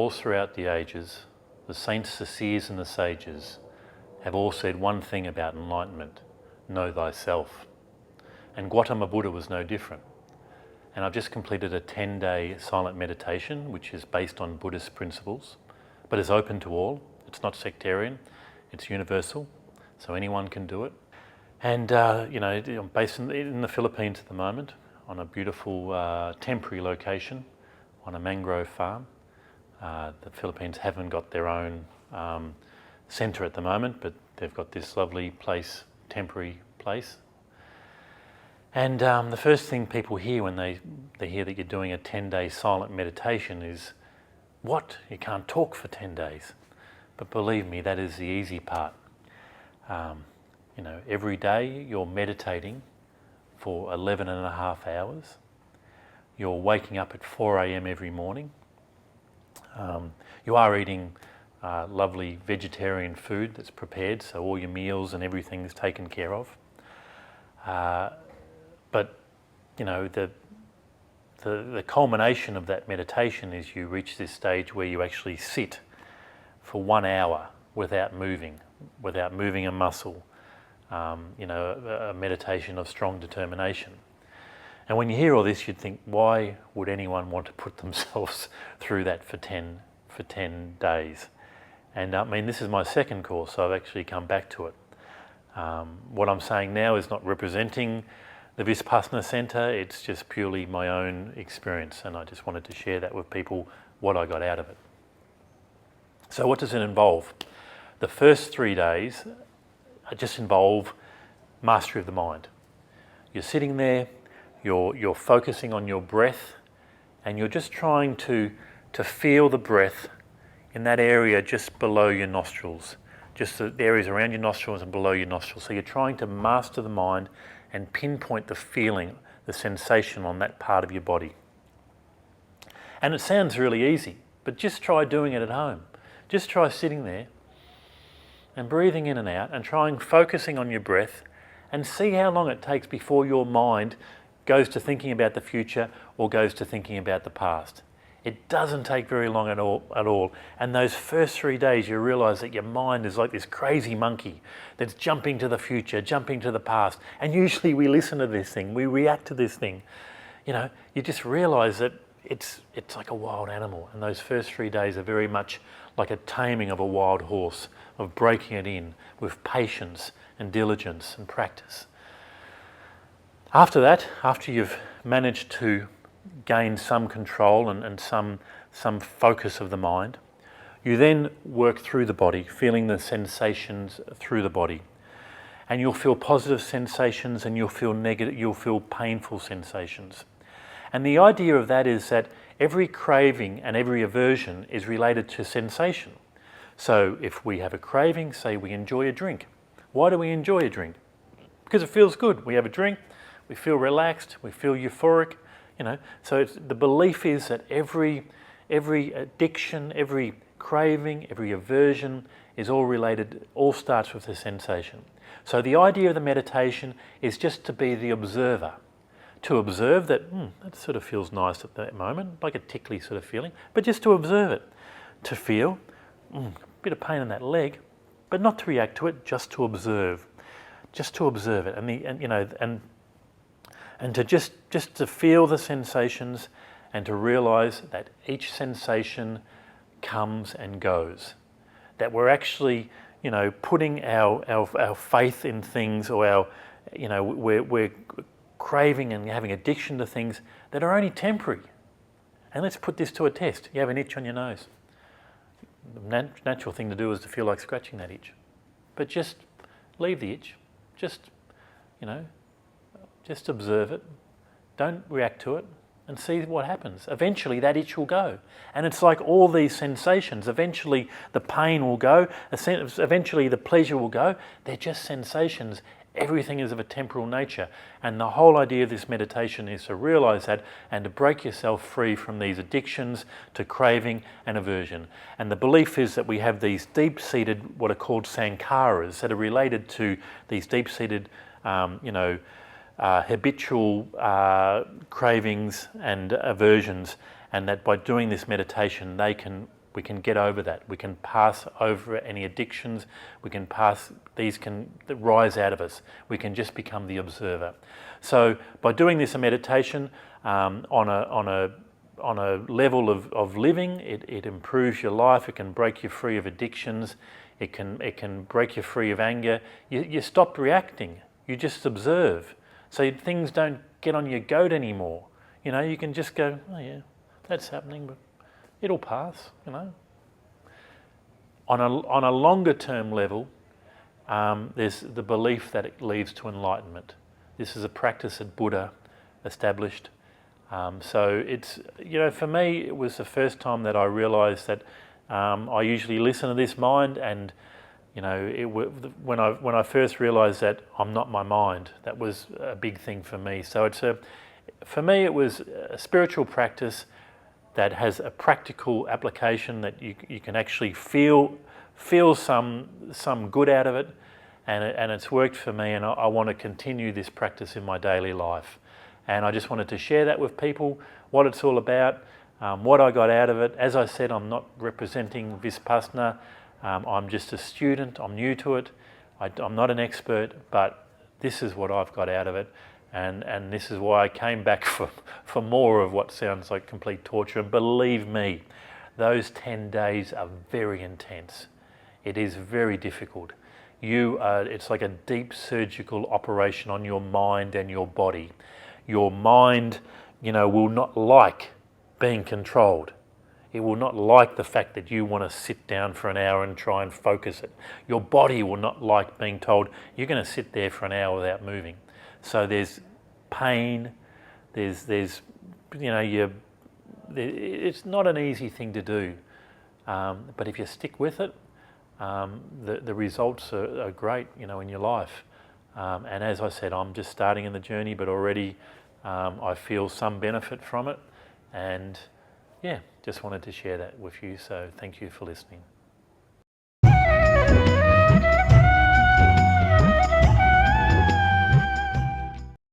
all throughout the ages, the saints, the seers and the sages have all said one thing about enlightenment: know thyself. And Gautama Buddha was no different. And I've just completed a 10-day silent meditation, which is based on Buddhist principles, but is open to all. It's not sectarian, it's universal, so anyone can do it. And I'm based in the Philippines at the moment, on a beautiful temporary location, on a mangrove farm. The Philippines haven't got their own centre at the moment, but they've got this lovely place, temporary place. And the first thing people hear when they hear that you're doing a 10-day silent meditation is, what? You can't talk for 10 days. But believe me, that is the easy part. Every day you're meditating for 11 and a half hours. You're waking up at 4 a.m. every morning. You are eating lovely vegetarian food that's prepared, so all your meals and everything is taken care of. But the culmination of that meditation is you reach this stage where you actually sit for 1 hour without moving a muscle. A meditation of strong determination. And when you hear all this, you'd think, why would anyone want to put themselves through that for 10 days? And this is my second course, so I've actually come back to it. What I'm saying now is not representing the Vipassana Centre, it's just purely my own experience, and I just wanted to share that with people, what I got out of it. So what does it involve? The first 3 days just involve mastery of the mind. You're sitting there, you're focusing on your breath, and you're just trying to feel the breath in that area just below your nostrils, just the areas around your nostrils and below your nostrils. So you're trying to master the mind and pinpoint the feeling, the sensation on that part of your body. And it sounds really easy, but just try doing it at home. Just try sitting there and breathing in and out and focusing on your breath, and see how long it takes before your mind goes to thinking about the future or goes to thinking about the past. It doesn't take very long at all. And those first 3 days you realise that your mind is like this crazy monkey that's jumping to the future, jumping to the past. And usually we listen to this thing, we react to this thing. You just realise that it's like a wild animal. And those first 3 days are very much like a taming of a wild horse, of breaking it in with patience and diligence and practice. After that, after you've managed to gain some control and some focus of the mind, you then work through the body, feeling the sensations through the body. And you'll feel positive sensations and you'll feel painful sensations. And the idea of that is that every craving and every aversion is related to sensation. So if we have a craving, say we enjoy a drink. Why do we enjoy a drink? Because it feels good. We have a drink, we feel relaxed, we feel euphoric. So the belief is that every addiction, every craving, every aversion is all related, all starts with the sensation. So the idea of the meditation is just to be the observer, to observe that that sort of feels nice at that moment, like a tickly sort of feeling, but just to observe it, to feel a bit of pain in that leg, but not to react to it, just to observe it, and to just to feel the sensations and to realise that each sensation comes and goes. That we're actually, putting our faith in things, or we're craving and having addiction to things that are only temporary. And let's put this to a test. You have an itch on your nose. The natural thing to do is to feel like scratching that itch. But just leave the itch. Just observe it, don't react to it, and see what happens. Eventually that itch will go. And it's like all these sensations. Eventually the pain will go, eventually the pleasure will go. They're just sensations. Everything is of a temporal nature. And the whole idea of this meditation is to realise that and to break yourself free from these addictions to craving and aversion. And the belief is that we have these deep-seated, what are called sankharas, that are related to these deep-seated habitual cravings and aversions, and that by doing this meditation they can We can get over that. We can pass over any addictions. We can pass, these can rise out of us. We can just become the observer. So by doing this meditation on a level of living, it improves your life. It can break you free of addictions. It can break you free of anger. You stop reacting. You just observe. So things don't get on your goat anymore. You know, you can just go, oh yeah, that's happening, but it'll pass, you know. On a longer term level, there's the belief that it leads to enlightenment. This is a practice that Buddha established. So it's, you know, for me, it was the first time that I realised that I usually listen to this mind, and you know, when I first realised that I'm not my mind, that was a big thing for me. So for me, it was a spiritual practice that has a practical application, that you can actually feel some good out of it, and it's worked for me, and I want to continue this practice in my daily life. And I just wanted to share that with people, what it's all about, what I got out of it. As I said, I'm not representing Vipassana. I'm just a student. I'm new to it. I'm not an expert, but this is what I've got out of it. And this is why I came back for more of what sounds like complete torture. And believe me, those 10 days are very intense. It is very difficult. It's like a deep surgical operation on your mind and your body. Your mind, you know, will not like being controlled. It will not like the fact that you want to sit down for an hour and try and focus it. Your body will not like being told you're going to sit there for an hour without moving. So there's pain, there's you know, it's not an easy thing to do, but if you stick with it, the results are great, you know, in your life. And as I said, I'm just starting in the journey, but already I feel some benefit from it, and yeah, just wanted to share that with you. So thank you for listening.